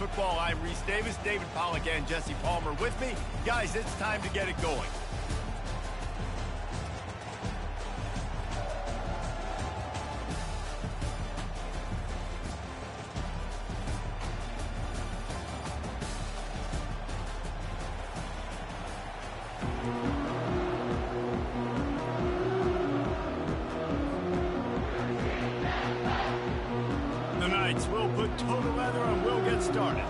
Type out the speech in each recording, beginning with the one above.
Football. I'm Reese Davis, David Pollack, and Jesse Palmer with me. Guys, it's time to get it going. The Knights will put total leather and we'll get started.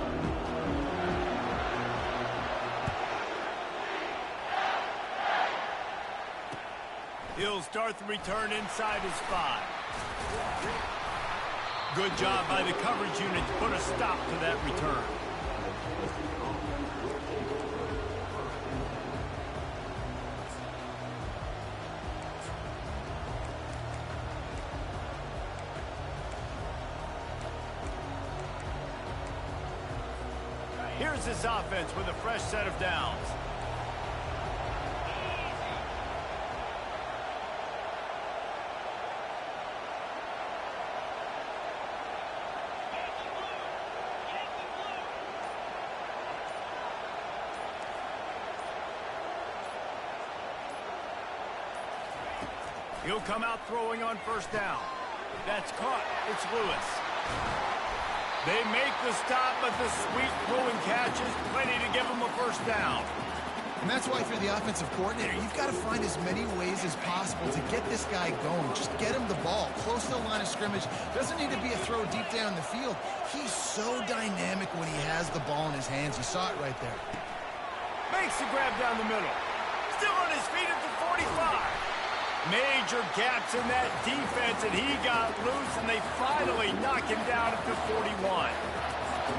He'll start the return inside his 5. Good job by the coverage unit to put a stop to that return. Here's this offense with a fresh set of downs. He'll come out throwing on first down. That's caught. It's Lewis. They make the stop, but the sweet throwing catch is plenty to give them a first down. And that's why, if you're the offensive coordinator, you've got to find as many ways as possible to get this guy going. Just get him the ball close to the line of scrimmage. Doesn't need to be a throw deep down the field. He's so dynamic when he has the ball in his hands. You saw it right there. Makes the grab down the middle. Still on his feet at the 45. Major gaps in that defense, and he got loose, and they finally knock him down at the 41.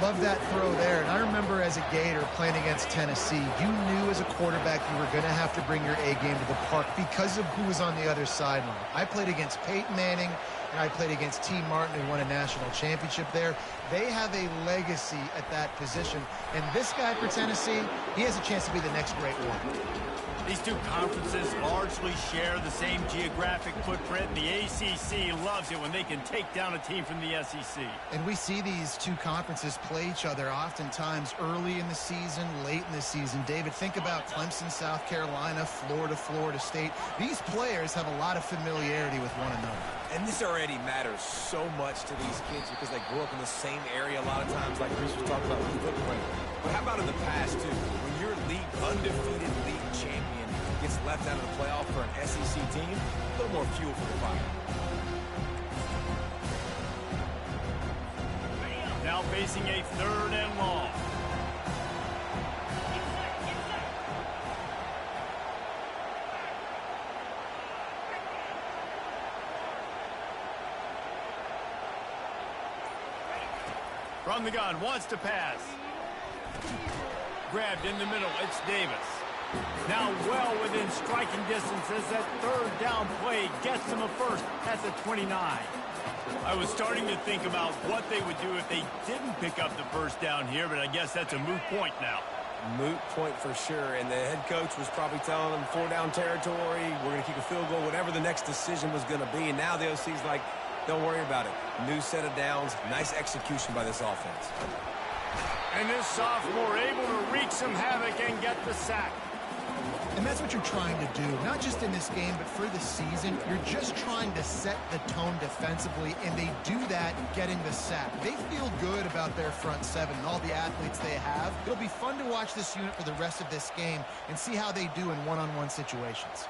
Love that throw there. And I remember as a Gator playing against Tennessee, you knew as a quarterback you were going to have to bring your A game to the park because of who was on the other sideline. I played against Peyton Manning, and I played against T. Martin, who won a national championship there. They have a legacy at that position. And this guy for Tennessee, he has a chance to be the next great one. These two conferences largely share the same geographic footprint. The ACC loves it when they can take down a team from the SEC. And we see these two conferences play each other oftentimes early in the season, late in the season. David, think about Clemson, South Carolina, Florida, Florida State. These players have a lot of familiarity with one another. And this already matters so much to these kids because they grew up in the same area a lot of times, like Reese was talking about with the footprint. But how about in the past, too? When your undefeated league champion gets left out of the playoff for an SEC team, a little more fuel for the fire. Now facing a 3rd and long. From the gun, wants to pass. Grabbed in the middle, it's Davis. Now well within striking distance as that 3rd down play gets them a first at the 29. I was starting to think about what they would do if they didn't pick up the first down here, but I guess that's a moot point now. Moot point for sure, and the head coach was probably telling them 4-down territory, we're going to kick a field goal, whatever the next decision was going to be, and now the OC's like, don't worry about it. New set of downs, nice execution by this offense. And this sophomore able to wreak some havoc and get the sack. And that's what you're trying to do, not just in this game, but for the season. You're just trying to set the tone defensively, and they do that getting the sack. They feel good about their front 7 and all the athletes they have. It'll be fun to watch this unit for the rest of this game and see how they do in one-on-one situations.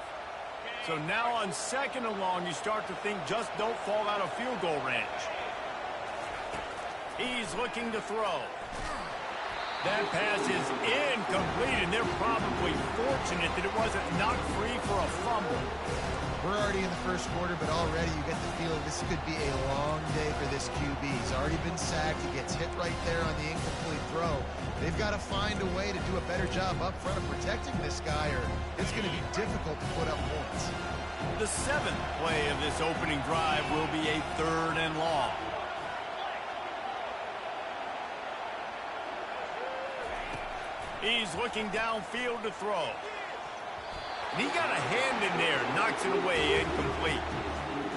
So now on 2nd and long, you start to think just don't fall out of field goal range. He's looking to throw. That pass is incomplete, and they're probably fortunate that it wasn't knocked free for a fumble. We're already in the first quarter, but already you get the feeling this could be a long day for this QB. He's already been sacked. He gets hit right there on the incomplete throw. They've got to find a way to do a better job up front of protecting this guy, or it's going to be difficult to put up points. The 7th play of this opening drive will be a 3rd and long. He's looking downfield to throw. And he got a hand in there, knocks it away, incomplete.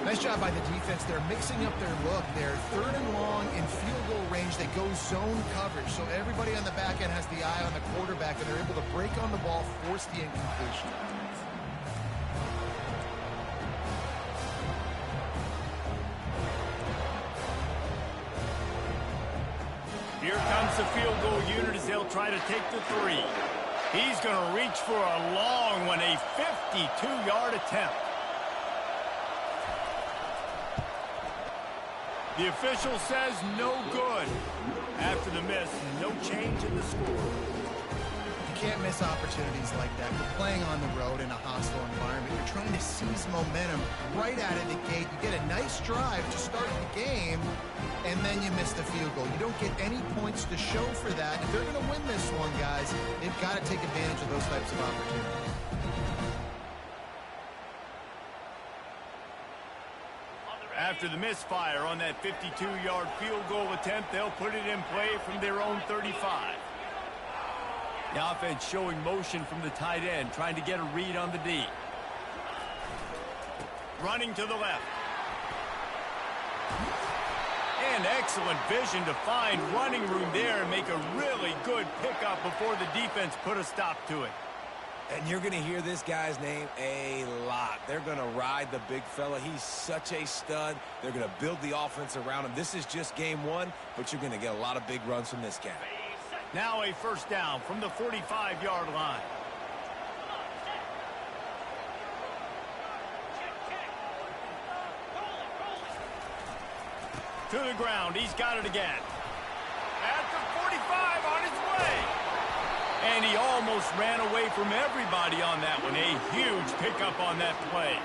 Nice job by the defense. They're mixing up their look. They're 3rd and long in field goal range. They go zone coverage. So everybody on the back end has the eye on the quarterback, and they're able to break on the ball, force the incompletion. Here comes the field goal unit as they'll try to take the 3. He's going to reach for a long one, a 52-yard attempt. The official says no good. After the miss, no change in the score. You can't miss opportunities like that. You're playing on the road in a hostile environment. You're trying to seize momentum right out of the gate. You get a nice drive to start the game, and then you miss the field goal. You don't get any points to show for that. If they're going to win this one, guys, they've got to take advantage of those types of opportunities. After the misfire on that 52-yard field goal attempt, they'll put it in play from their own 35. The offense showing motion from the tight end, trying to get a read on the D. Running to the left. And excellent vision to find running room there and make a really good pickup before the defense put a stop to it. And you're going to hear this guy's name a lot. They're going to ride the big fella. He's such a stud. They're going to build the offense around him. This is just game 1, but you're going to get a lot of big runs from this guy. Now a first down from the 45-yard line. To the ground. He's got it again. At the 45 on his way. And he almost ran away from everybody on that one. A huge pickup on that play.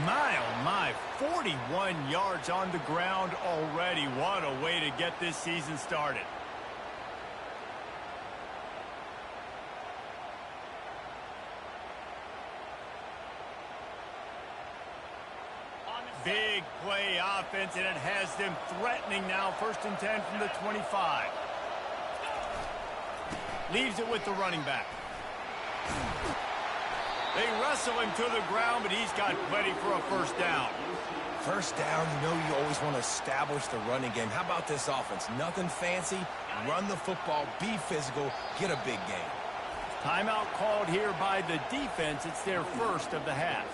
My, oh my, 41 yards on the ground already. What a way to get this season started. Big play offense, and it has them threatening now. 1st and 10 from the 25. Leaves it with the running back. They wrestle him to the ground, but he's got plenty for a first down. First down, you know you always want to establish the running game. How about this offense? Nothing fancy. Run the football, be physical, get a big gain. Timeout called here by the defense. It's their first of the half.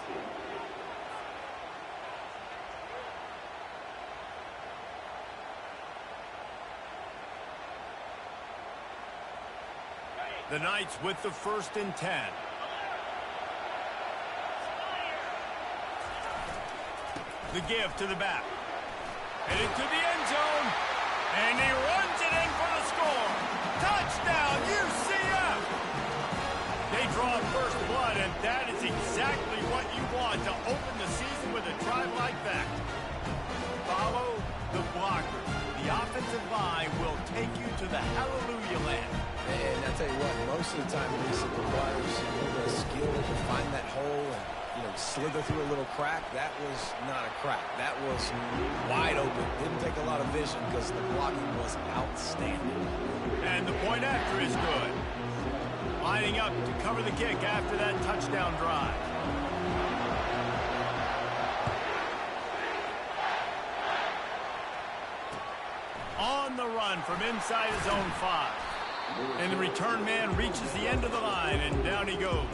The Knights with the 1st and 10. The give to the back. Headed to the end zone. And he runs it in for the score. Touchdown, UCF! They draw first blood, and that is exactly what you want to open the season with a drive like that. Follow the blocker. The offensive line will take you to the hallelujah land. And I tell you what, most of the time, Lisa, it requires the skill to find that hole and, slither through a little crack. That was not a crack. That was wide open. Didn't take a lot of vision because the blocking was outstanding. And the point after is good. Lining up to cover the kick after that touchdown drive. On the run from inside his own 5. And the return man reaches the end of the line, and down he goes.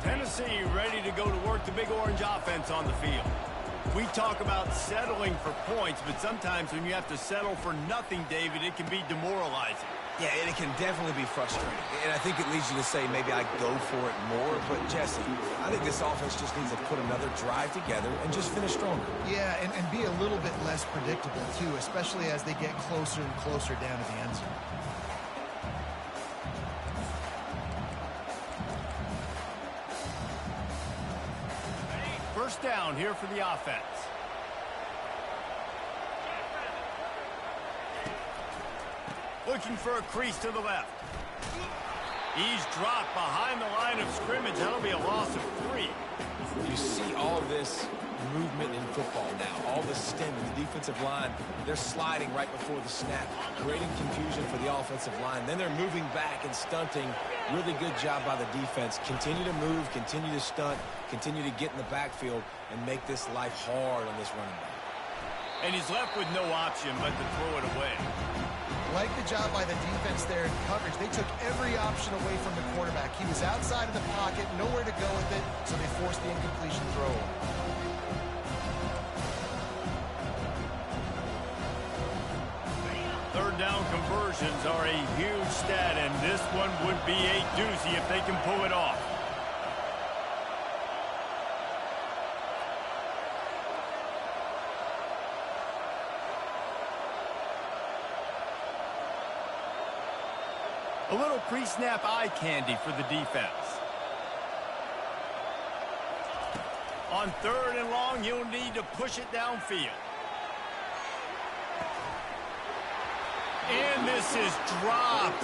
Tennessee ready to go to work the Big Orange offense on the field. We talk about settling for points, but sometimes when you have to settle for nothing, David, it can be demoralizing. Yeah, and it can definitely be frustrating. And I think it leads you to say maybe I go for it more. But, Jesse, I think this offense just needs to put another drive together and just finish stronger. Yeah, and be a little bit less predictable, too, especially as they get closer and closer down to the end zone. First down here for the offense. Looking for a crease to the left. He's dropped behind the line of scrimmage. That'll be a loss of 3. You see all this movement in football now. All the a stem. The defensive line, they're sliding right before the snap, creating confusion for the offensive line. Then they're moving back and stunting. Really good job by the defense. Continue to move, continue to stunt, continue to get in the backfield, and make this life hard on this running back. And he's left with no option but to throw it away. Like the job by the defense there in coverage. They took every option away from the quarterback. He was outside of the pocket, nowhere to go with it, so they forced the incompletion throw. Third down conversions are a huge stat, and this one would be a doozy if they can pull it off. A little pre-snap eye candy for the defense. On third and long, you'll need to push it downfield. And this is dropped.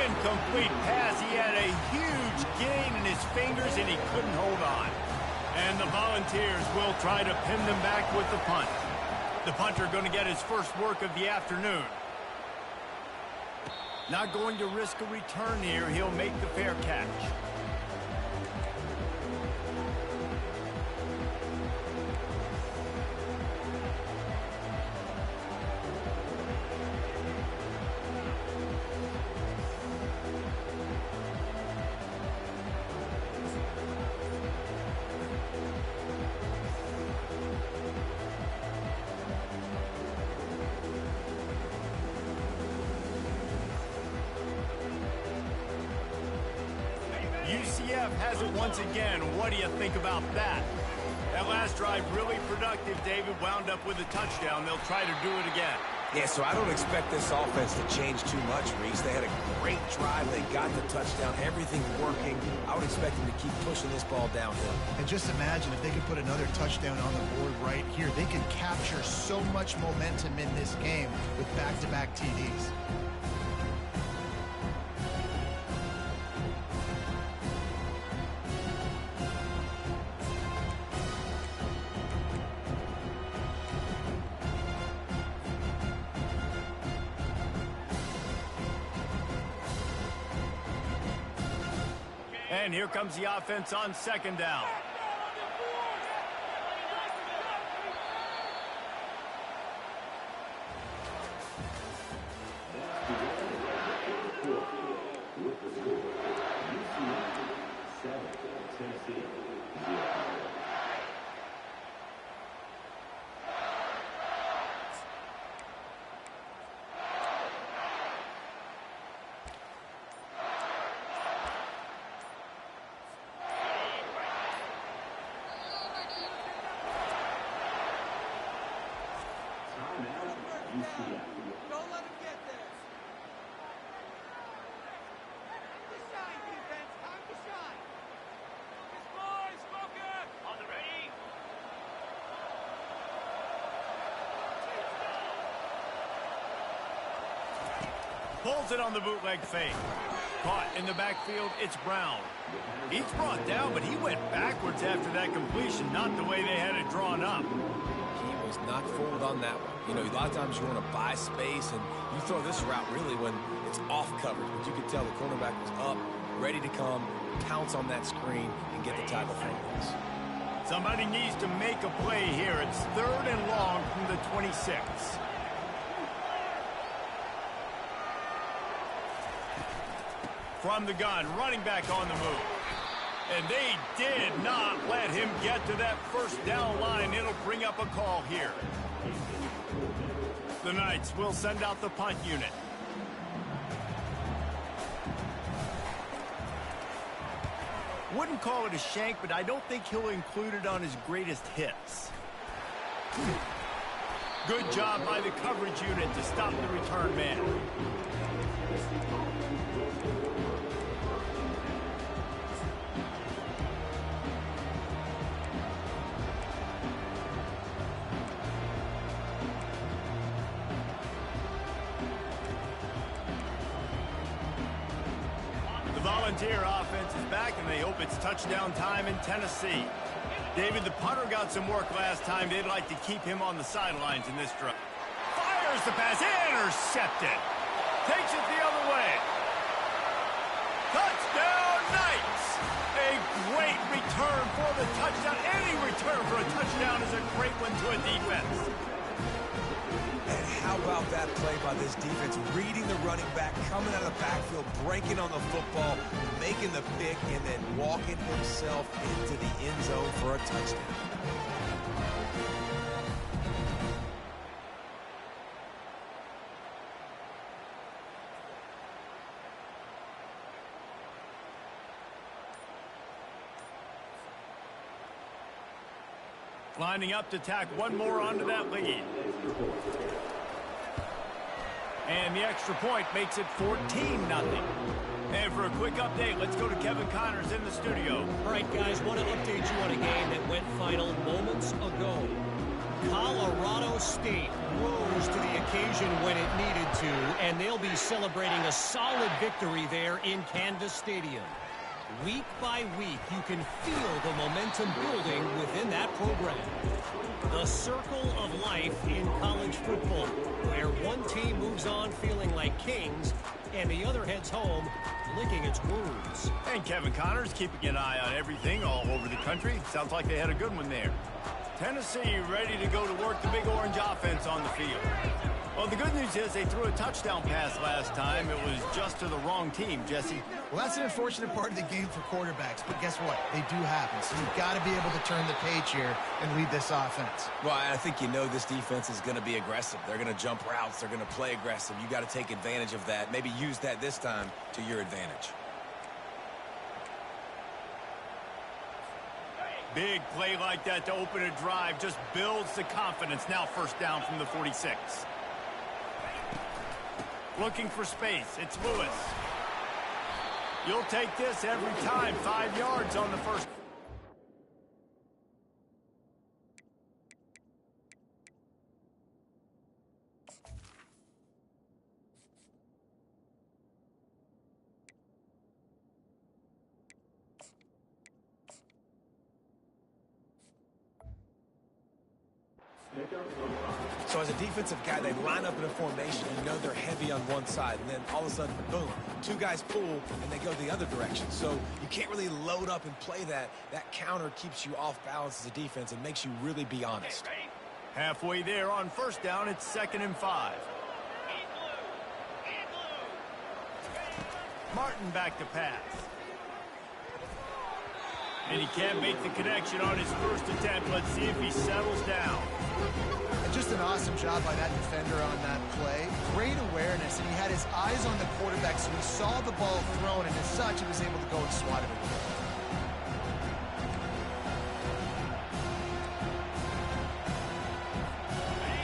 Incomplete pass. He had a huge gain in his fingers, and he couldn't hold on. And the Volunteers will try to pin them back with the punt. The punter going to get his first work of the afternoon. Not going to risk a return here. He'll make the fair catch. UCF has it once again. What do you think about that? That last drive really productive. David wound up with a touchdown. They'll try to do it again. Yeah, so I don't expect this offense to change too much, Reese. They had a great drive. They got the touchdown. Everything's working. I would expect them to keep pushing this ball downhill. And just imagine if they could put another touchdown on the board right here. They could capture so much momentum in this game with back-to-back TDs. And here comes the offense on second down. Don't let him get there. Time to shine, defense. Time to shine. Focus, boys. Focus. On the ready. Pulls it on the bootleg fake. Caught in the backfield, it's Brown. He's brought down, but he went backwards after that completion, not the way they had it drawn up. He was not fooled on that one. You know, a lot of times you want to buy space, and you throw this route really when it's off coverage. But you could tell the cornerback was up, ready to come, pounce on that screen, and get the tackle for once. Somebody needs to make a play here. It's third and long from the 26. From the gun, running back on the move. And they did not let him get to that first down line. It'll bring up a call here. The Knights will send out the punt unit. Wouldn't call it a shank, but I don't think he'll include it on his greatest hits. Good job by the coverage unit to stop the return man. The Volunteer offense is back, and they hope it's touchdown time in Tennessee. David, the punter got some work last time. They'd like to keep him on the sidelines in this drive. Fires the pass. Intercepted. Takes it the other way. Touchdown, Knights! A great return for the touchdown. Any return for a touchdown is a great one to a defense. And how about that play by this defense? Reading the running back, coming out of the backfield, breaking on the football, making the pick, and then walking himself into the end zone for a touchdown. Lining up to tack one more onto that lead. And the extra point makes it 14-0. And for a quick update, let's go to Kevin Connors in the studio. All right, guys, want to update you on a game that went final moments ago. Colorado State rose to the occasion when it needed to, and they'll be celebrating a solid victory there in Canvas Stadium. Week by week, you can feel the momentum building within that program. The circle of life in college football, where one team moves on feeling like kings, and the other heads home licking its wounds. And Kevin Connors keeping an eye on everything all over the country. Sounds like they had a good one there. Tennessee ready to go to work the Big Orange offense on the field. Well, the good news is they threw a touchdown pass last time. It was just to the wrong team, Jesse. Well, that's an unfortunate part of the game for quarterbacks, but guess what? They do happen, so you've got to be able to turn the page here and lead this offense. Well, I think you know this defense is going to be aggressive. They're going to jump routes. They're going to play aggressive. You got to take advantage of that. Maybe use that this time to your advantage. Big play like that to open a drive just builds the confidence. Now first down from the 46. Looking for space. It's Lewis. You'll take this every time. 5 yards on the first. So as a defensive guy, they line up in a formation. You know they're heavy on one side, and then all of a sudden, boom, two guys pull, and they go the other direction. So you can't really load up and play that. That counter keeps you off balance as a defense and makes you really be honest. Halfway there on first down, it's 2nd and 5. Martin back to pass. And he can't make the connection on his first attempt. Let's see if he settles down. And just an awesome job by that defender on that play. Great awareness, and he had his eyes on the quarterback, so he saw the ball thrown, and as such, he was able to go and swat it away.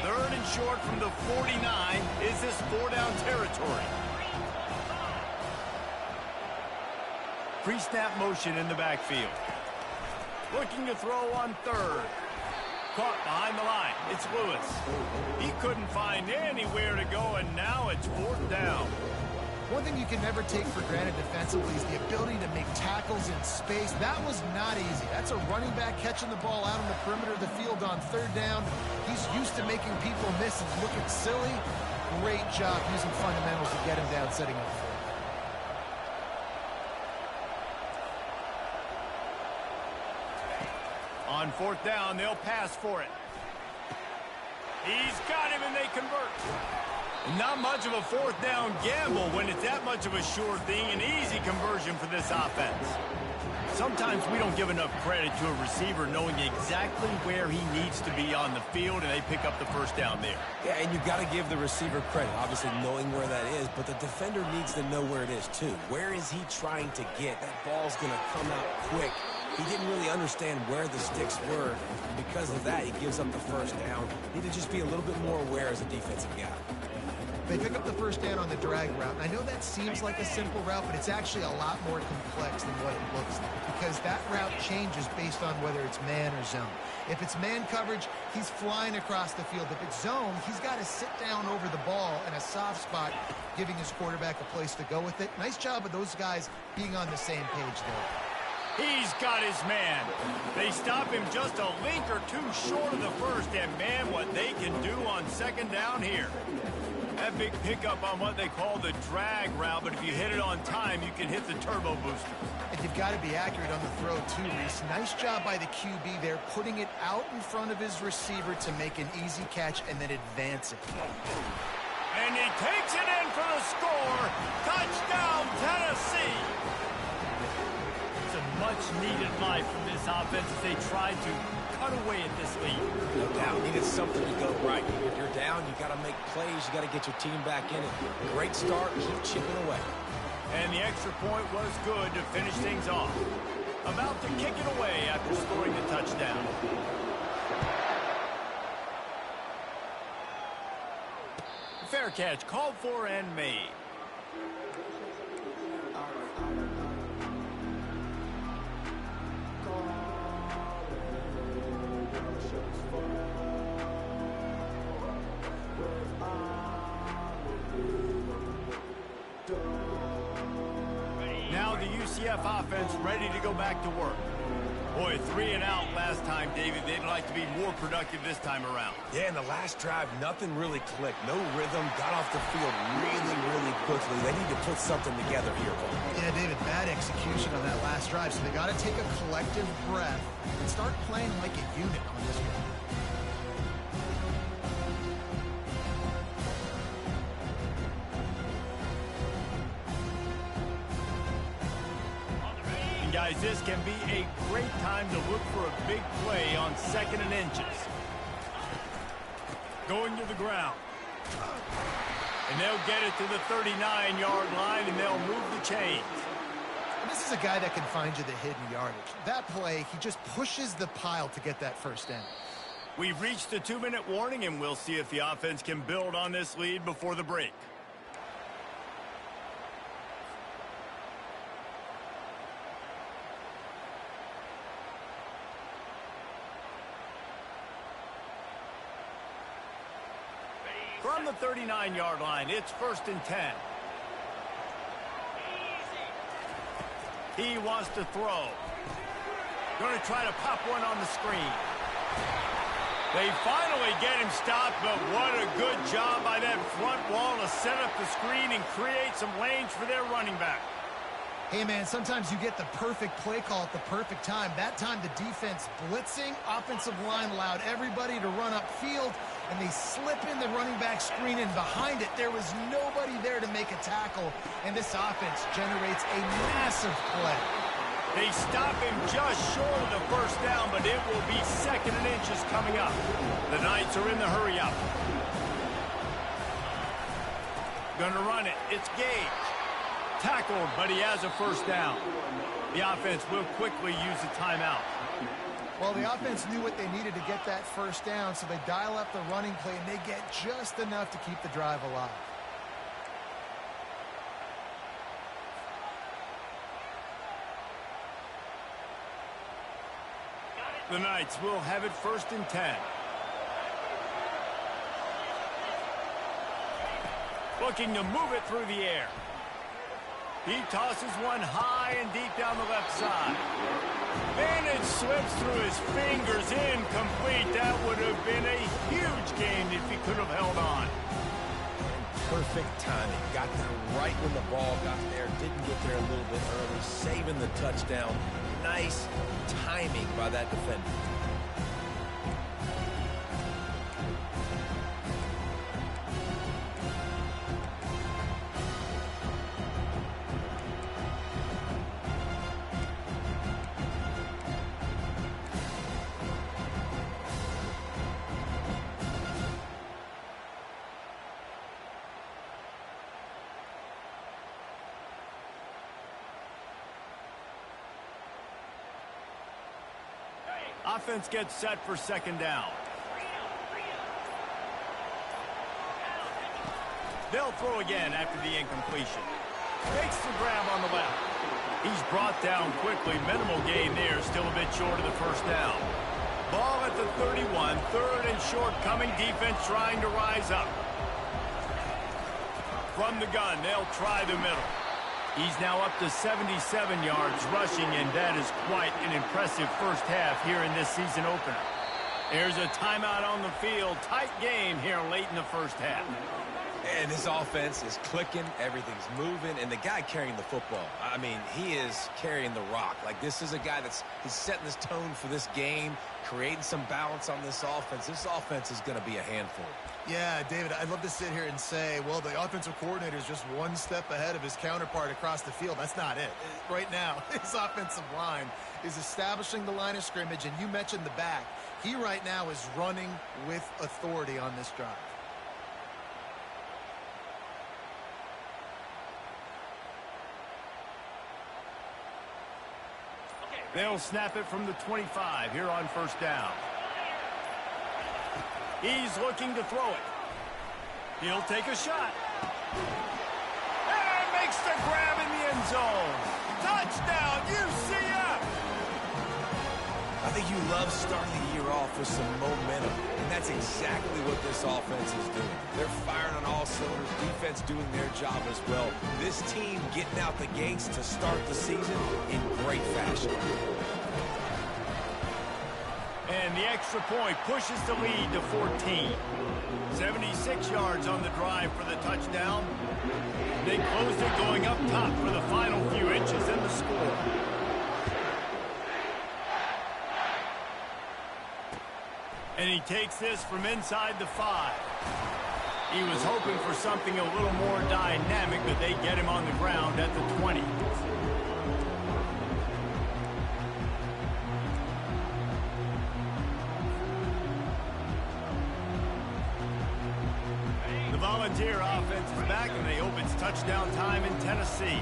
Third and short from the 49. Is this 4-down territory? Pre-snap motion in the backfield. Looking to throw on third. Caught behind the line. It's Lewis. He couldn't find anywhere to go, and now it's 4th down. One thing you can never take for granted defensively is the ability to make tackles in space. That was not easy. That's a running back catching the ball out on the perimeter of the field on 3rd down. He's used to making people miss and looking silly. Great job using fundamentals to get him down, setting up for it. On 4th down, they'll pass for it. He's got him, and they convert. Not much of a 4th down gamble when it's that much of a sure thing. An easy conversion for this offense. Sometimes we don't give enough credit to a receiver knowing exactly where he needs to be on the field, and they pick up the first down there. Yeah, and you've got to give the receiver credit, obviously knowing where that is, but the defender needs to know where it is too. Where is he trying to get? That ball's going to come out quick. He didn't really understand where the sticks were. And because of that, he gives up the first down. Need to just be a little bit more aware as a defensive guy. They pick up the first down on the drag route. And I know that seems like a simple route, but it's actually a lot more complex than what it looks like, because that route changes based on whether it's man or zone. If it's man coverage, he's flying across the field. If it's zone, he's got to sit down over the ball in a soft spot, giving his quarterback a place to go with it. Nice job of those guys being on the same page there. He's got his man. They stop him just a link or two short of the first, and man, what they can do on second down here. That big pickup on what they call the drag route, but if you hit it on time, you can hit the turbo booster. And you've got to be accurate on the throw, too, Reese. Nice job by the QB there, putting it out in front of his receiver to make an easy catch and then advance it. And he takes it in for the score. Touchdown, Tennessee. It's a much-needed life from this offense as they try to cut away at this lead. No doubt. Needed something to go right. If you're down, you got to make plays. You got to get your team back in it. Great start. Keep chipping away. And the extra point was good to finish things off. About to kick it away after scoring the touchdown. Fair catch called for and made. Now the UCF offense ready to go back to work. Boy, 3 and out last time, David. They'd like to be more productive this time around. Yeah, in the last drive, nothing really clicked. No rhythm. Got off the field really, really quickly. They need to put something together here, Paul. Yeah, David, bad execution on that last drive, so they got to take a collective breath and start playing like a unit on this one. Guys, this can be a great time to look for a big play on 2nd and inches. Going to the ground. And they'll get it to the 39-yard line, and they'll move the chains. This is a guy that can find you the hidden yardage. That play, he just pushes the pile to get that first down. We've reached the 2-minute warning, and we'll see if the offense can build on this lead before the break. From the 39-yard line, it's 1st and 10. He wants to throw. Going to try to pop one on the screen. They finally get him stopped, but what a good job by that front wall to set up the screen and create some lanes for their running back. Hey, man, sometimes you get the perfect play call at the perfect time. That time the defense blitzing, offensive line allowed everybody to run upfield, and they slip in the running back screen, and behind it there was nobody there to make a tackle, and this offense generates a massive play. They stop him just short of the first down, but it will be 2nd and inches coming up. The Knights are in the hurry-up. Gonna run it. It's Gage. Tackled, but he has a first down. The offense will quickly use a timeout. Well, the offense knew what they needed to get that first down, so they dial up the running play, and they get just enough to keep the drive alive. The Knights will have it 1st and 10. Looking to move it through the air. He tosses one high and deep down the left side. And it slips through his fingers, incomplete. That would have been a huge gain if he could have held on. Perfect timing. Got there right when the ball got there. Didn't get there a little bit early. Saving the touchdown. Nice timing by that defender. Offense gets set for 2nd down. They'll throw again after the incompletion. Makes the grab on the left. He's brought down quickly. Minimal gain there. Still a bit short of the first down. Ball at the 31. 3rd and short coming. Defense trying to rise up. From the gun, they'll try the middle. He's now up to 77 yards rushing, and that is quite an impressive first half here in this season opener. There's a timeout on the field. Tight game here late in the first half. And this offense is clicking, everything's moving, and the guy carrying the football, I mean, he is carrying the rock. Like, this is a guy he's setting this tone for this game, creating some balance on this offense. This offense is going to be a handful. Yeah, David, I'd love to sit here and say, well, the offensive coordinator is just one step ahead of his counterpart across the field. That's not it. Right now, his offensive line is establishing the line of scrimmage, and you mentioned the back. He right now is running with authority on this drive. They'll snap it from the 25 here on first down. He's looking to throw it. He'll take a shot. And makes the grab in the end zone. Touchdown, UCF! I think you love starting the year off with some momentum, and that's exactly what this offense is doing. They're firing on all cylinders, defense doing their job as well. This team getting out the gates to start the season in great fashion. And the extra point pushes the lead to 14. 76 yards on the drive for the touchdown. They closed it going up top for the final few inches in the score. And he takes this from inside the 5. He was hoping for something a little more dynamic, but they get him on the ground at the 20. The Volunteer offense is back, and they hope it's touchdown time in Tennessee.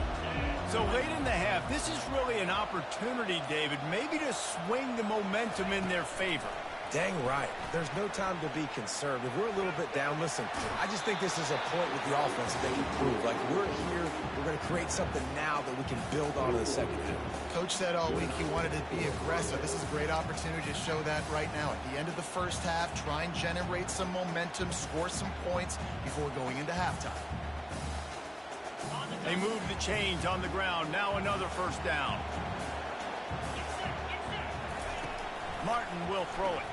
So late in the half, this is really an opportunity, David, maybe to swing the momentum in their favor. Dang right. There's no time to be concerned. If we're a little bit down, listen, I just think this is a point with the offense that they can prove. Like, we're here, we're going to create something now that we can build on in the second half. Coach said all week he wanted to be aggressive. This is a great opportunity to show that right now. At the end of the first half, try and generate some momentum, score some points before going into halftime. They move the chains on the ground. Now another first down. Martin will throw it.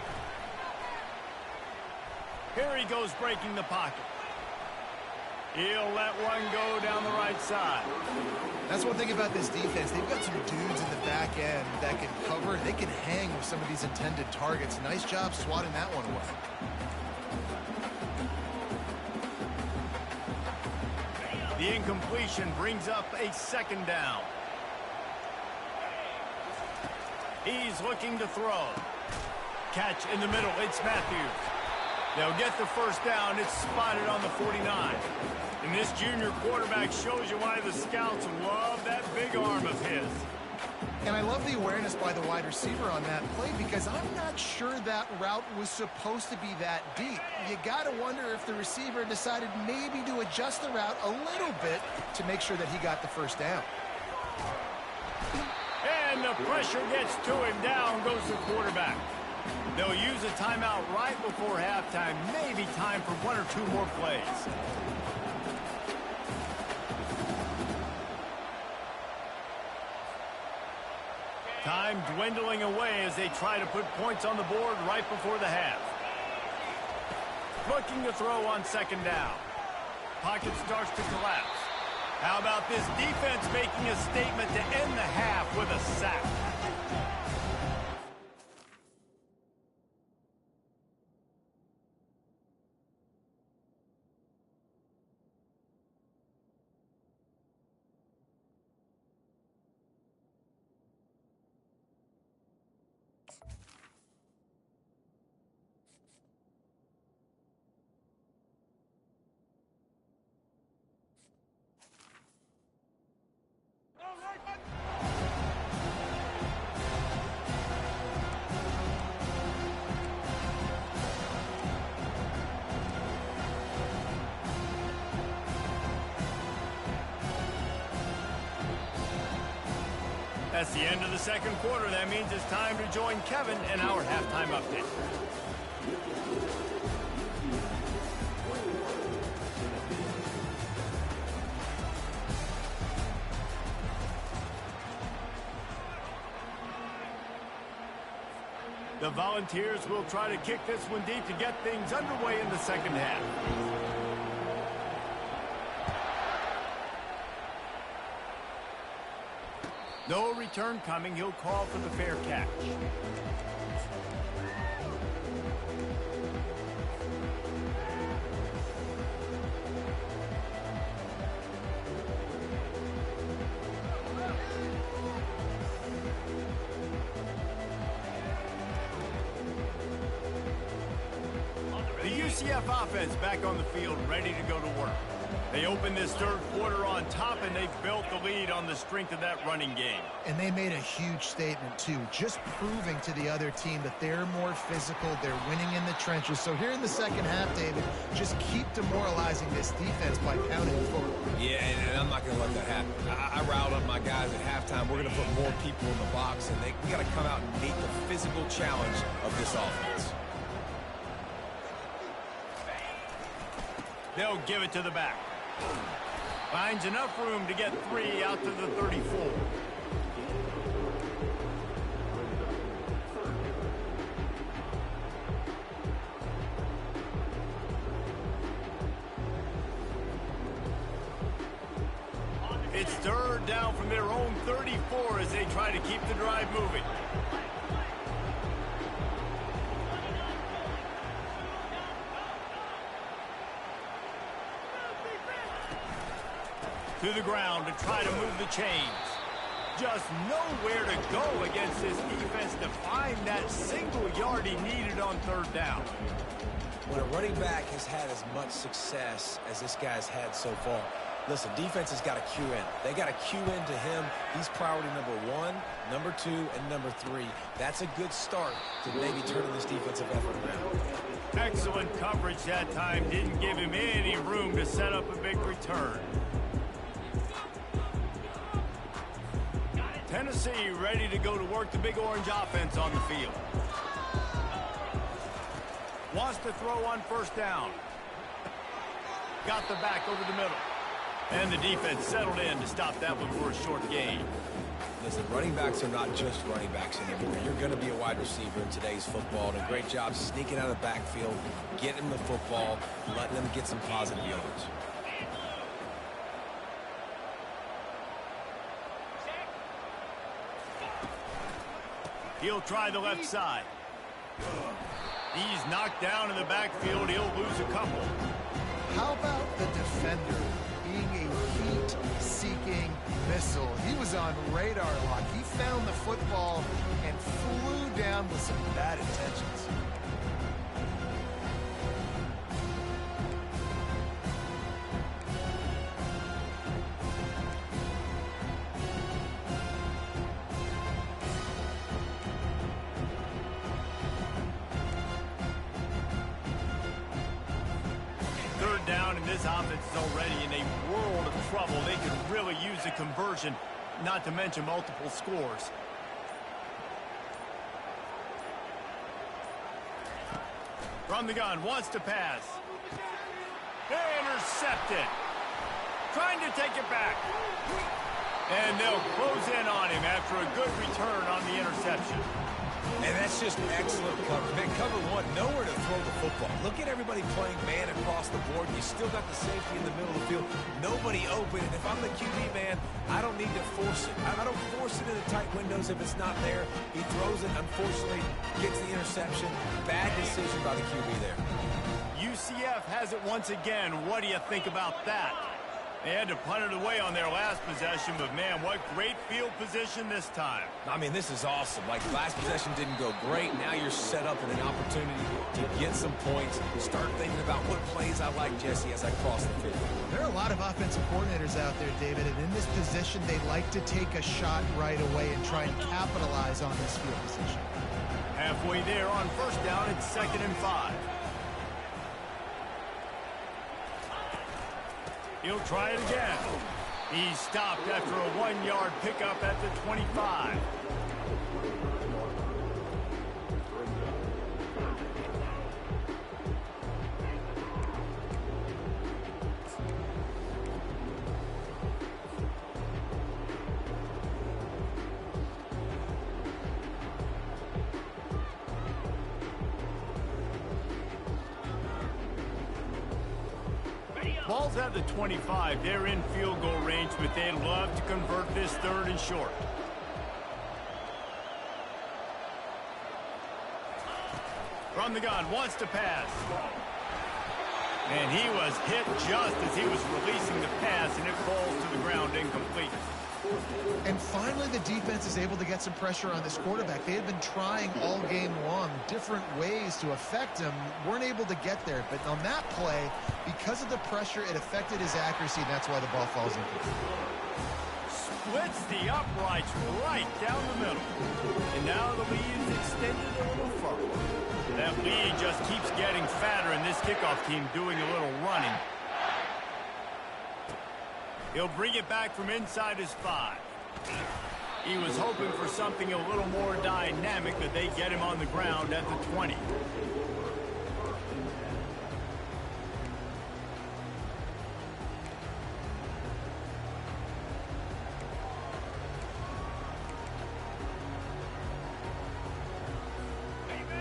Here he goes breaking the pocket. He'll let one go down the right side. That's one thing about this defense. They've got some dudes in the back end that can cover. They can hang with some of these intended targets. Nice job swatting that one away. The incompletion brings up a second down. He's looking to throw. Catch in the middle. It's Matthews. They'll get the first down. It's spotted on the 49. And this junior quarterback shows you why the scouts love that big arm of his. And I love the awareness by the wide receiver on that play because I'm not sure that route was supposed to be that deep. You got to wonder if the receiver decided maybe to adjust the route a little bit to make sure that he got the first down. And the pressure gets to him. Down goes the quarterback. They'll use a timeout right before halftime. Maybe time for one or two more plays. Time dwindling away as they try to put points on the board right before the half. Looking to throw on second down. Pocket starts to collapse. How about this defense making a statement to end the half with a sack? That's the end of the second quarter. That means it's time to join Kevin in our halftime update. The Volunteers will try to kick this one deep to get things underway in the second half. No return coming. He'll call for the fair catch. The UCF offense back on the field, ready to go to work. They opened this third quarter on top, and they've built the lead on the strength of that running game. And they made a huge statement, too, just proving to the other team that they're more physical, they're winning in the trenches. So here in the second half, David, just keep demoralizing this defense by pounding the football. Yeah, and I'm not going to let that happen. I riled up my guys at halftime. We're going to put more people in the box, and we got to come out and meet the physical challenge of this offense. They'll give it to the back. Finds enough room to get 3 out to the 34. It's third down from their own 34 as they try to keep the drive moving. To the ground to try to move the chains. Just nowhere to go against this defense to find that single yard he needed on third down. When a running back has had as much success as this guy's had so far, listen, defense has got to cue in. They got to cue into him. He's priority number 1, number 2, and number 3. That's a good start to maybe turning this defensive effort around. Excellent coverage that time. Didn't give him any room to set up a big return. Tennessee ready to go to work the Big Orange offense on the field. Wants to throw on first down. Got the back over the middle. And the defense settled in to stop that one for a short gain. Listen, running backs are not just running backs anymore. You're going to be a wide receiver in today's football. And a great job sneaking out of the backfield, getting the football, letting them get some positive yards. He'll try the left side. He's knocked down in the backfield. He'll lose a couple. How about the defender being a heat-seeking missile? He was on radar lock. He found the football and flew down with some bad intentions. Down, and this offense is already in a world of trouble. They could really use a conversion, not to mention multiple scores. From the gun, wants to pass. Intercepted. Trying to take it back. And they'll close in on him after a good return on the interception. And that's just excellent coverage. Man, cover 1, nowhere to throw the football. Look at everybody playing man across the board. You still got the safety in the middle of the field. Nobody open. And if I'm the QB, man, I don't need to force it. I don't force it into tight windows if it's not there. He throws it, unfortunately, gets the interception. Bad decision by the QB there. UCF has it once again. What do you think about that? They had to punt it away on their last possession, but, man, what great field position this time. I mean, this is awesome. Like, last possession didn't go great. Now you're set up with an opportunity to get some points. Start thinking about what plays I like, Jesse, as I cross the field. There are a lot of offensive coordinators out there, David, and in this position, they like to take a shot right away and try and capitalize on this field position. Halfway there on first down, it's 2nd and 5. He'll try it again. He stopped after a 1-yard pickup at the 25. Ball's at the 25. They're in field goal range, but they'd love to convert this 3rd and short. From the gun, wants to pass. And he was hit just as he was releasing the pass, and it falls to the ground incomplete. And finally, the defense is able to get some pressure on this quarterback. They had been trying all game long different ways to affect him, weren't able to get there. But on that play, because of the pressure, it affected his accuracy, and that's why the ball falls incomplete. Splits the uprights right down the middle. And now the lead is extended a little further. That lead just keeps getting fatter, and this kickoff team doing a little running. He'll bring it back from inside his 5. He was hoping for something a little more dynamic, that they get him on the ground at the 20.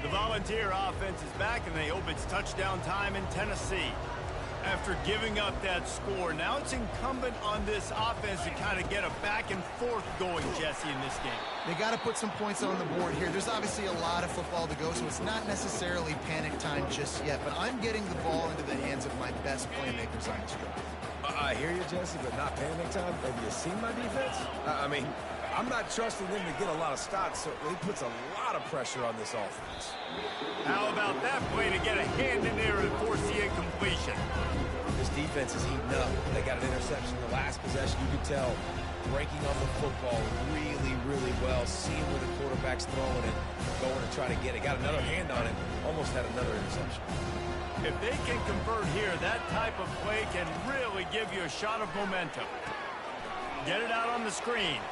The Volunteer offense is back, and they hope it's touchdown time in Tennessee. After giving up that score, now it's incumbent on this offense to kind of get a back and forth going, Jesse, in this game. They got to put some points on the board here. There's obviously a lot of football to go, so it's not necessarily panic time just yet, but I'm getting the ball into the hands of my best playmakers on this drive. I hear you, Jesse, but not panic time. Have you seen my defense? I mean, I'm not trusting them to get a lot of stops, so it puts a lot of pressure on this offense. How about that play to get a hand in there and force the incompletion? This defense is heating up. They got an interception the last possession. You could tell breaking on the football really, really well, seeing where the quarterback's throwing it, going to try to get it. Got another hand on it, almost had another interception. If they can convert here, that type of play can really give you a shot of momentum. Get it out on the screen.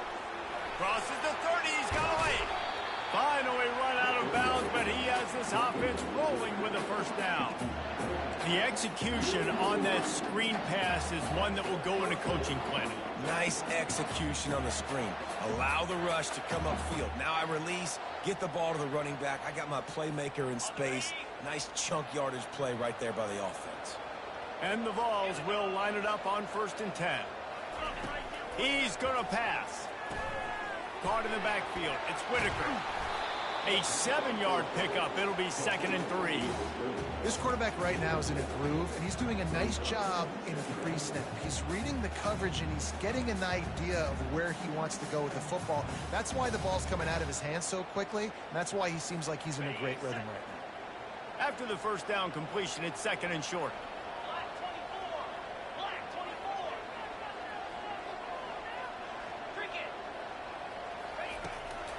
Crosses the 30, he's got away. Finally run out of bounds, but he has this offense rolling with a first down. The execution on that screen pass is one that will go in a coaching clinic. Nice execution on the screen. Allow the rush to come upfield. Now I release, get the ball to the running back. I got my playmaker in space. Nice chunk yardage play right there by the offense. And the Vols will line it up on 1st and 10. He's going to pass. Caught in the backfield. It's Whitaker. A 7-yard pickup. It'll be 2nd and 3. This quarterback right now is in a groove, and he's doing a nice job in a pre-snap. He's reading the coverage, and he's getting an idea of where he wants to go with the football. That's why the ball's coming out of his hands so quickly, and that's why he seems like he's in a great rhythm right now. After the first down completion, it's 2nd and short.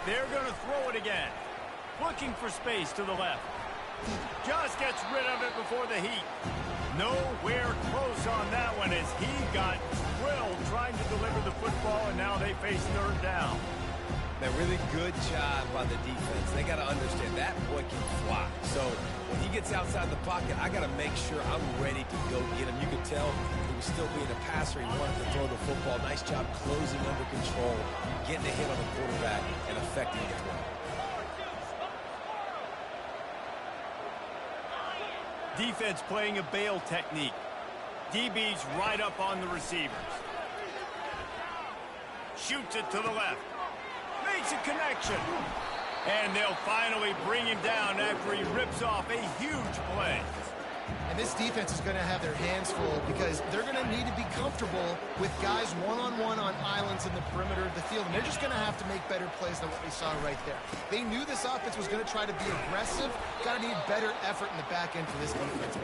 They're going to throw it again. Looking for space to the left. Just gets rid of it before the heat. Nowhere close on that one as he got drilled trying to deliver the football, and now they face 3rd down. A really good job by the defense. They got to understand that boy can fly. So when he gets outside the pocket, I got to make sure I'm ready to go get him. You could tell he was still being a passer. He wanted to throw the football. Nice job closing under control, getting a hit on the quarterback, and affecting the throw. Defense playing a bail technique. DB's right up on the receivers. Shoots it to the left. Makes a connection. And they'll finally bring him down after he rips off a huge play. And this defense is going to have their hands full because they're going to need to be comfortable with guys one-on-one on islands in the perimeter of the field. And they're just going to have to make better plays than what we saw right there. They knew this offense was going to try to be aggressive. Got to need better effort in the back end for this defense.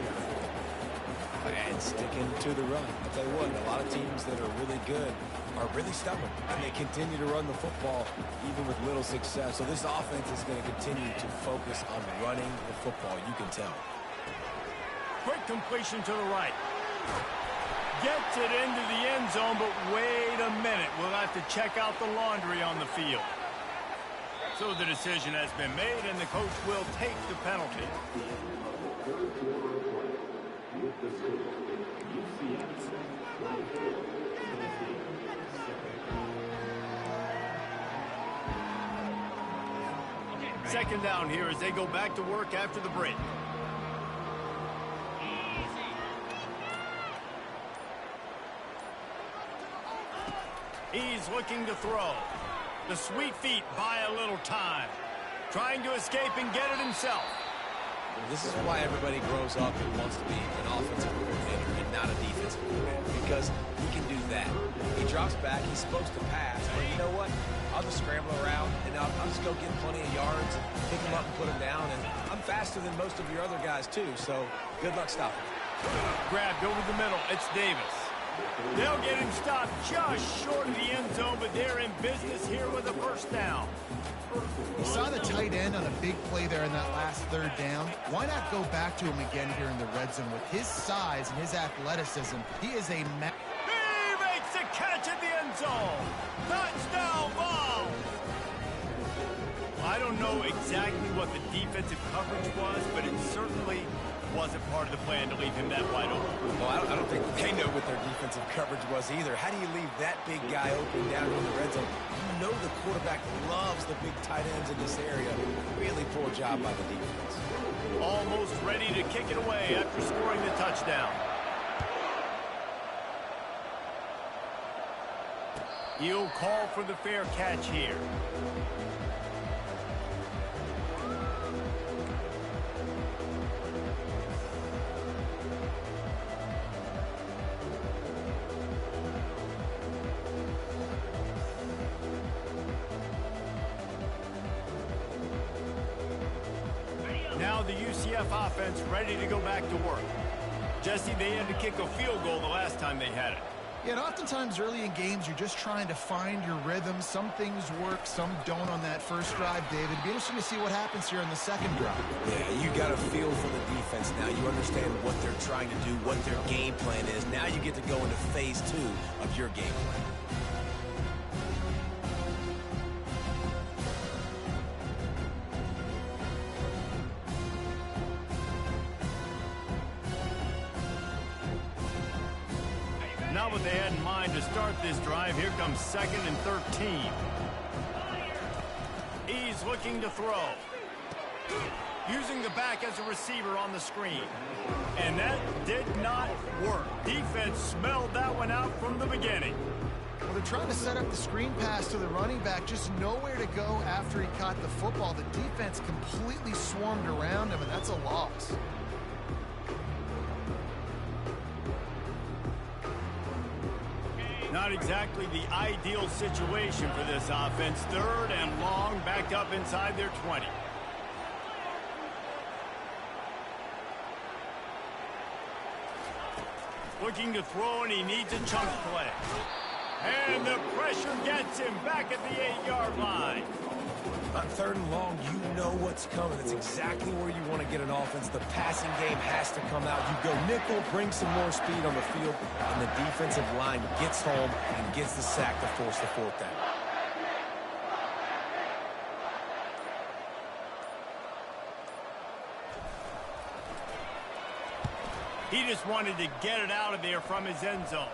And sticking to the run. I'll tell you what, a lot of teams that are really good are really stubborn, and they continue to run the football even with little success. So this offense is going to continue to focus on running the football. You can tell. Quick completion to the right. Gets it into the end zone, but wait a minute. We'll have to check out the laundry on the field. So the decision has been made, and the coach will take the penalty. Second down here as they go back to work after the break. He's looking to throw. The sweet feet buy a little time. Trying to escape and get it himself. This is why everybody grows up and wants to be an offensive coordinator and not a defensive coordinator, because he can do that. He drops back, he's supposed to pass, but you know what? I'll just scramble around, and I'll just go get plenty of yards, and pick him up and put him down, and I'm faster than most of your other guys, too, so good luck stopping. Grabbed over the middle. It's Davis. They'll get him stopped just short of the end zone, but they're in business here with a first down. You saw the tight end on a big play there in that last third down. Why not go back to him again here in the red zone? With his size and his athleticism, he is a He makes the catch at the end zone. Touchdown ball. I don't know exactly what the defensive coverage was, but it certainly wasn't part of the plan to leave him that wide open. Well, I don't think they know what their defensive coverage was either. How do you leave that big guy open down in the red zone? You know the quarterback loves the big tight ends in this area. Really poor job by the defense. Almost ready to kick it away after scoring the touchdown. He'll call for the fair catch here. Now the UCF offense ready to go back to work. Jesse, they had to kick a field goal the last time they had it. Yeah, and oftentimes early in games, you're just trying to find your rhythm. Some things work, some don't on that first drive, David. It'd be interesting to see what happens here on the second drive. Yeah, you got a feel for the defense now. You understand what they're trying to do, what their game plan is. Now you get to go into phase 2 of your game plan. Not what they had in mind to start this drive. Here comes 2nd and 13. He's looking to throw. Using the back as a receiver on the screen. And that did not work. Defense smelled that one out from the beginning. Well, they're trying to set up the screen pass to the running back. Just nowhere to go after he caught the football. The defense completely swarmed around him, and that's a loss. Not exactly the ideal situation for this offense. 3rd and long, backed up inside their 20. Looking to throw, and he needs a chunk play. And the pressure gets him back at the 8-yard line. On 3rd and long, you know what's coming. It's exactly where you want to get an offense. The passing game has to come out. You go nickel, bring some more speed on the field, and the defensive line gets home and gets the sack to force the 4th down. He just wanted to get it out of there from his end zone.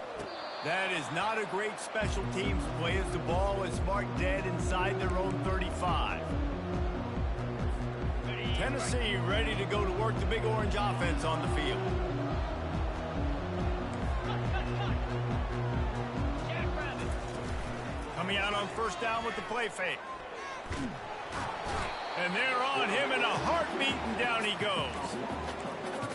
That is not a great special teams play as the ball is marked dead inside their own 35. Tennessee ready to go to work the Big Orange offense on the field. Coming out on 1st down with the play fake. And they're on him in a heartbeat, and down he goes.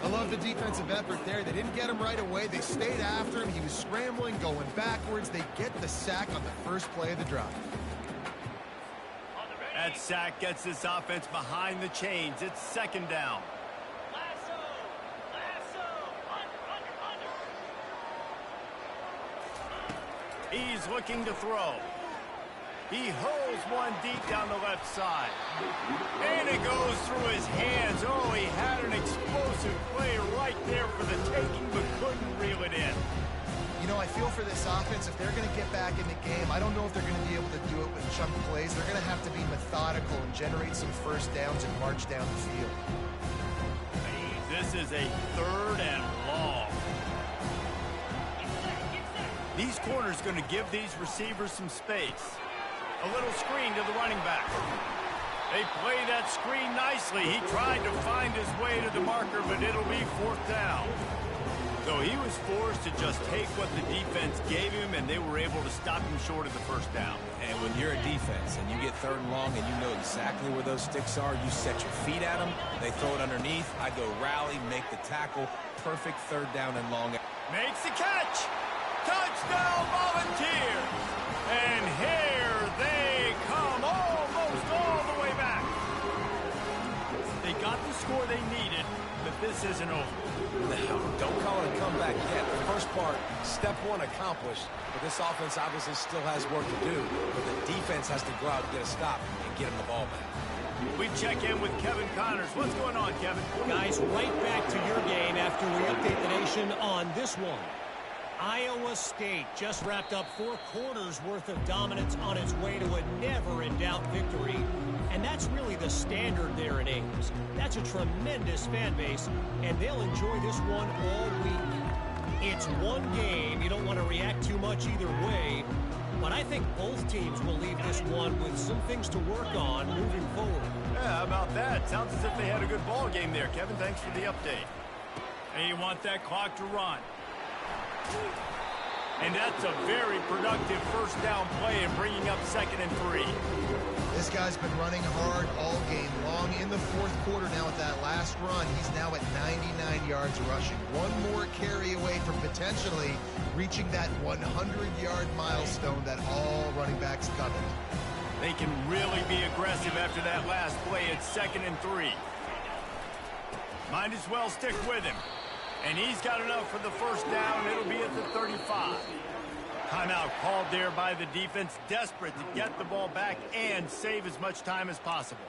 I love the defensive effort there. They didn't get him right away. They stayed after him. He was scrambling, going backwards. They get the sack on the first play of the drive. That sack gets this offense behind the chains. It's 2nd down. He's looking to throw. He hurls one deep down the left side. And it goes through his hands. Oh, he had an explosive play right there for the taking, but couldn't reel it in. You know, I feel for this offense, if they're going to get back in the game, I don't know if they're going to be able to do it with chunk plays. They're going to have to be methodical and generate some first downs and march down the field. This is a 3rd and long. These corners going to give these receivers some space. A little screen to the running back. They play that screen nicely. He tried to find his way to the marker, but it'll be 4th down. The So he was forced to just take what the defense gave him, and they were able to stop him short of the first down. And when you're a defense and you get 3rd and long and you know exactly where those sticks are, you set your feet at them, they throw it underneath, I go rally, make the tackle, perfect 3rd down and long. Makes the catch. Touchdown Volunteers. And here they come almost all the way back. They got the score they needed, but this isn't over. No, don't call it a comeback yet. The first part, step 1 accomplished, but this offense obviously still has work to do. But the defense has to go out and get a stop and get him the ball back. We check in with Kevin Connors. What's going on, Kevin? Guys, right back to your game after we update the nation on this one. Iowa State just wrapped up 4 quarters worth of dominance on its way to a never-in-doubt victory. And that's really the standard there in Ames. That's a tremendous fan base, and they'll enjoy this one all week. It's one game. You don't want to react too much either way, but I think both teams will leave this one with some things to work on moving forward. Yeah, how about that? Sounds as if they had a good ball game there, Kevin. Thanks for the update. And you want that clock to run. And that's a very productive first down play and bringing up 2nd and 3. This guy's been running hard all game long. In the 4th quarter now with that last run, he's now at 99 yards rushing. One more carry away from potentially reaching that 100-yard milestone that all running backs covet. They can really be aggressive after that last play. It's 2nd and 3. Might as well stick with him. And he's got enough for the first down. It'll be at the 35. Timeout called there by the defense, desperate to get the ball back and save as much time as possible.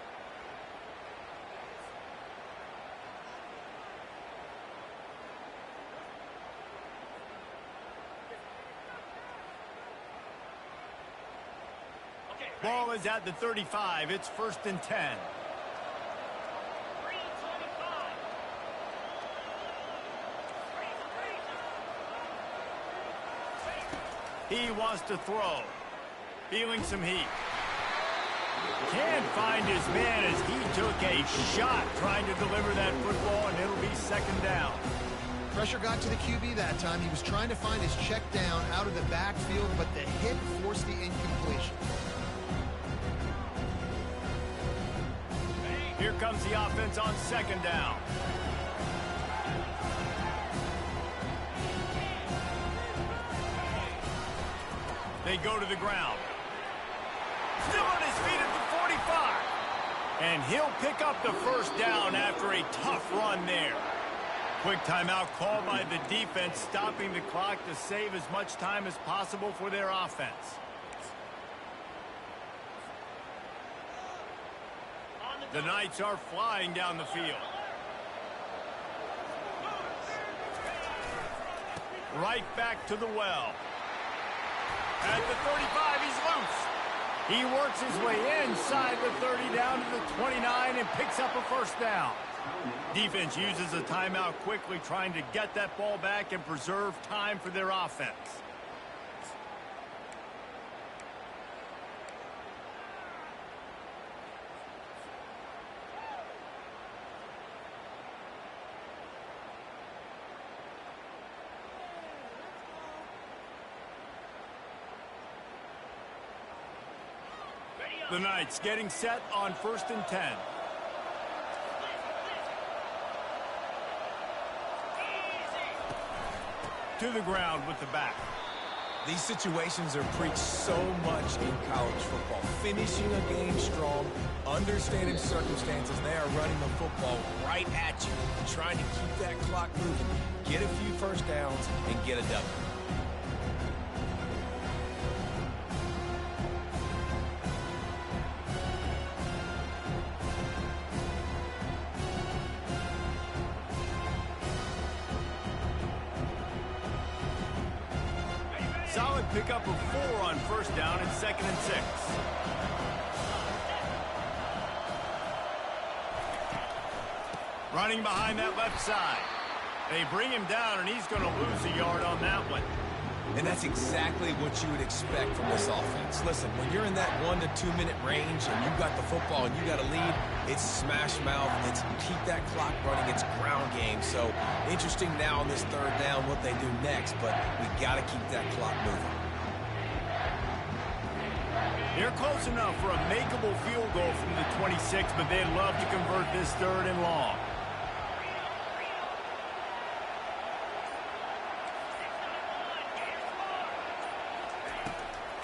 Ball is at the 35. It's 1st and 10. He wants to throw. Feeling some heat. Can't find his man as he took a shot trying to deliver that football, and it'll be 2nd down. Pressure got to the QB that time. He was trying to find his check down out of the backfield, but the hit forced the incompletion. Here comes the offense on 2nd down. They go to the ground. Still on his feet at the 45. And he'll pick up the first down after a tough run there. Quick timeout called by the defense, stopping the clock to save as much time as possible for their offense. The Knights are flying down the field. Right back to the well. At the 35, he's loose. He works his way inside the 30 down to the 29 and picks up a first down. Defense uses a timeout quickly, trying to get that ball back and preserve time for their offense. The Knights getting set on 1st and 10. To the ground with the back. These situations are preached so much in college football. Finishing a game strong, understanding circumstances. They are running the football right at you, trying to keep that clock moving, get a few first downs, and get a W. Solid pickup of 4 on first down and 2nd and 6. Running behind that left side. They bring him down, and he's going to lose a yard on that one. And that's exactly what you would expect from this offense. Listen, when you're in that 1 to 2 minute range and you've got the football and you got a lead, it's smash mouth, it's keep that clock running, it's ground game. So interesting now on this third down what they do next, but we got to keep that clock moving. They're close enough for a makeable field goal from the 26, but they'd love to convert this 3rd and long.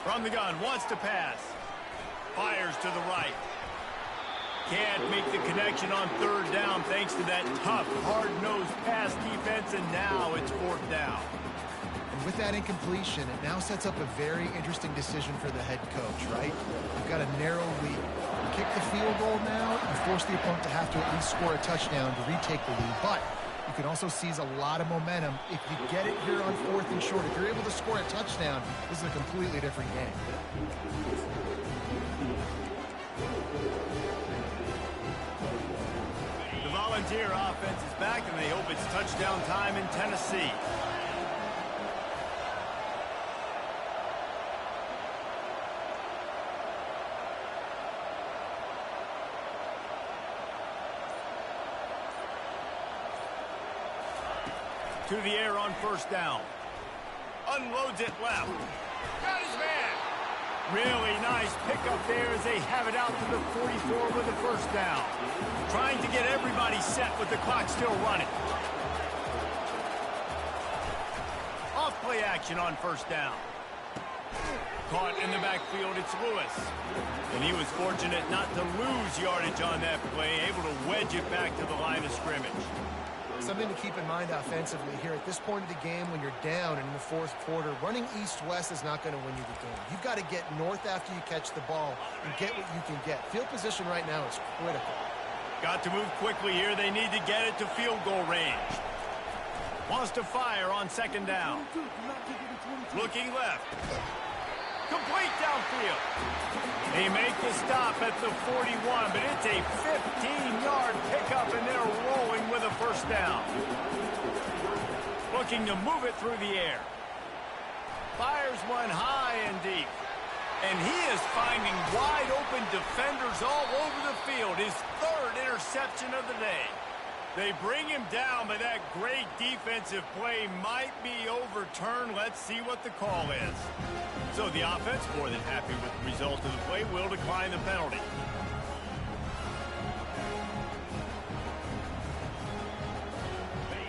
From the gun, wants to pass. Fires to the right. Can't make the connection on 3rd down thanks to that tough, hard-nosed pass defense, and now it's 4th down. And with that incompletion, it now sets up a very interesting decision for the head coach, right? You've got a narrow lead. You kick the field goal now, you force the opponent to have to at least score a touchdown to retake the lead, but you can also seize a lot of momentum if you get it here on 4th and short. If you're able to score a touchdown, this is a completely different game. The Volunteer offense is back, and they hope it's touchdown time in Tennessee. To the air on 1st down. Unloads it left. Got his man. Really nice pickup there as they have it out to the 44 with the 1st down. Trying to get everybody set with the clock still running. Off play action on 1st down. Caught in the backfield, it's Lewis. And he was fortunate not to lose yardage on that play, able to wedge it back to the line of scrimmage. Something to keep in mind offensively here at this point of the game when you're down and in the 4th quarter, running east-west is not going to win you the game. You've got to get north after you catch the ball and get what you can get. Field position right now is critical. Got to move quickly here. They need to get it to field goal range. Wants to fire on 2nd down. Looking left. Complete downfield. They make the stop at the 41, but it's a 15-yard pickup, and they're rolling with a 1st down. Looking to move it through the air. Fires one high and deep. And he is finding wide-open defenders all over the field. His 3rd interception of the day. They bring him down, but that great defensive play might be overturned. Let's see what the call is. So the offense, more than happy with the result of the play, will decline the penalty.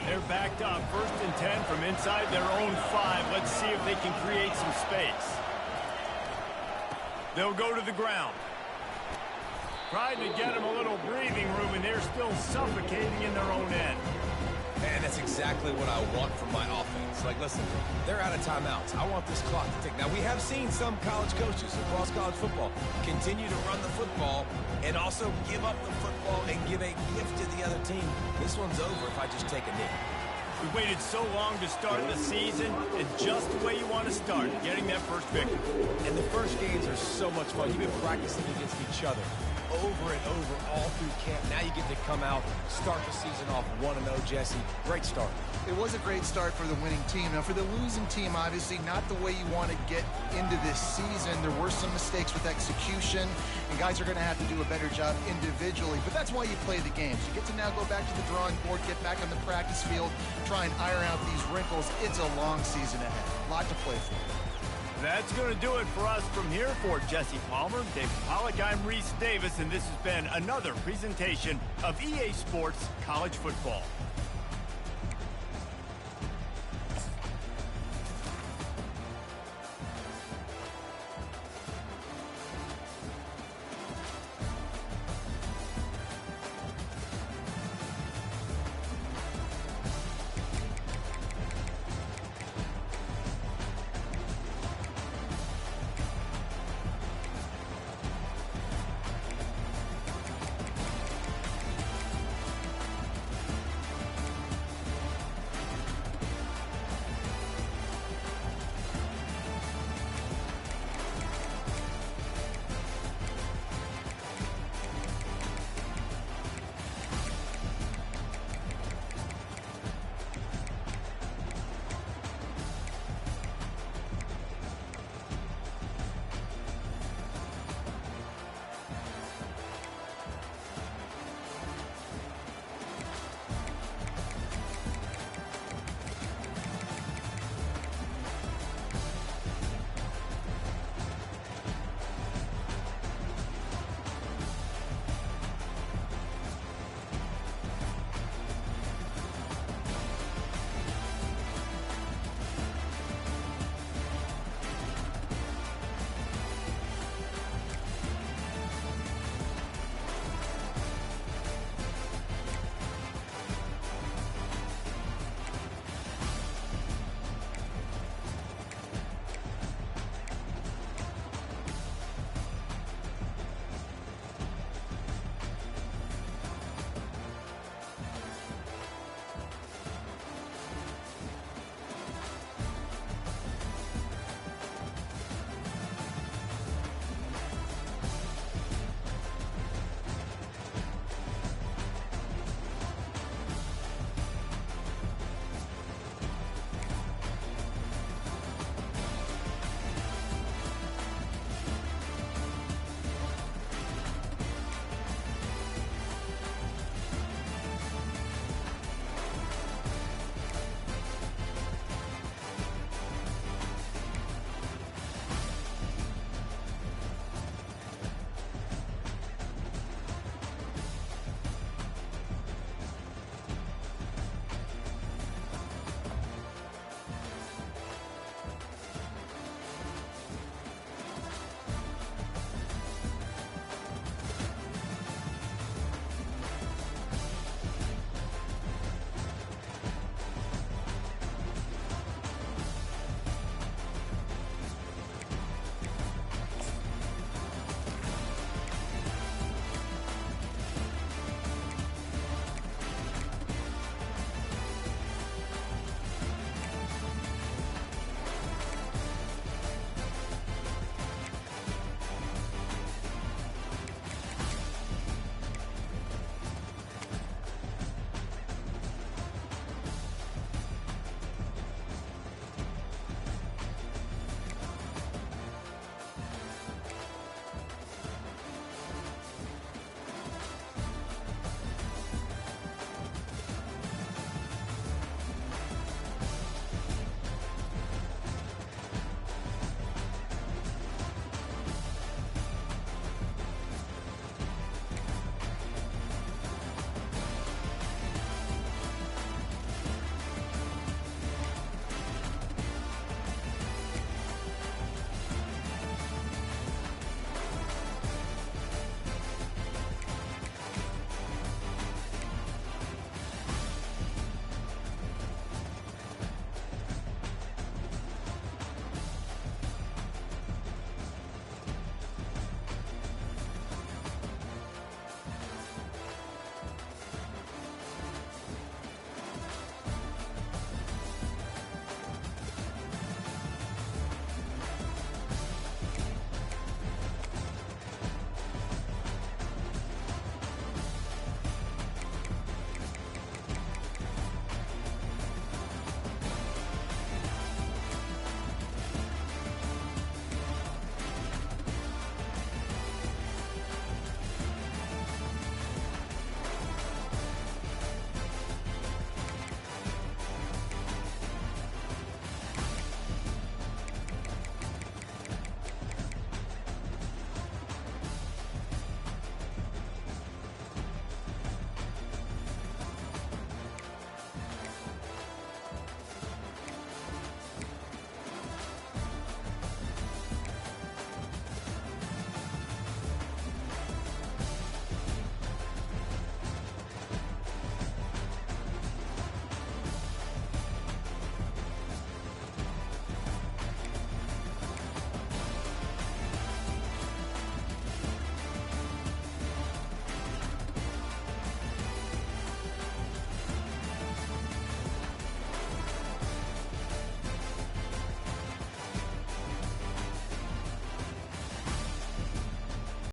They're backed up, 1st and 10 from inside their own 5. Let's see if they can create some space. They'll go to the ground. Trying to get them a little breathing room, and they're still suffocating in their own end. And that's exactly what I want from my offense. Like, listen, they're out of timeouts. I want this clock to tick. Now, we have seen some college coaches across college football continue to run the football and also give up the football and give a gift to the other team. This one's over if I just take a knee. We waited so long to start the season, and just the way you want to start, getting that first victory. And the first games are so much fun. You've been practicing against each other over and over all through camp. Now you get to come out, start the season off 1-0, Jesse. Great start. It was a great start for the winning team. Now, for the losing team, obviously not the way you want to get into this season. There were some mistakes with execution, and guys are going to have to do a better job individually. But that's why you play the games. You get to now go back to the drawing board, get back on the practice field, try and iron out these wrinkles. It's a long season ahead. A lot to play for. That's going to do it for us from here. For Jesse Palmer, David Pollack, I'm Reese Davis, and this has been another presentation of EA Sports College Football.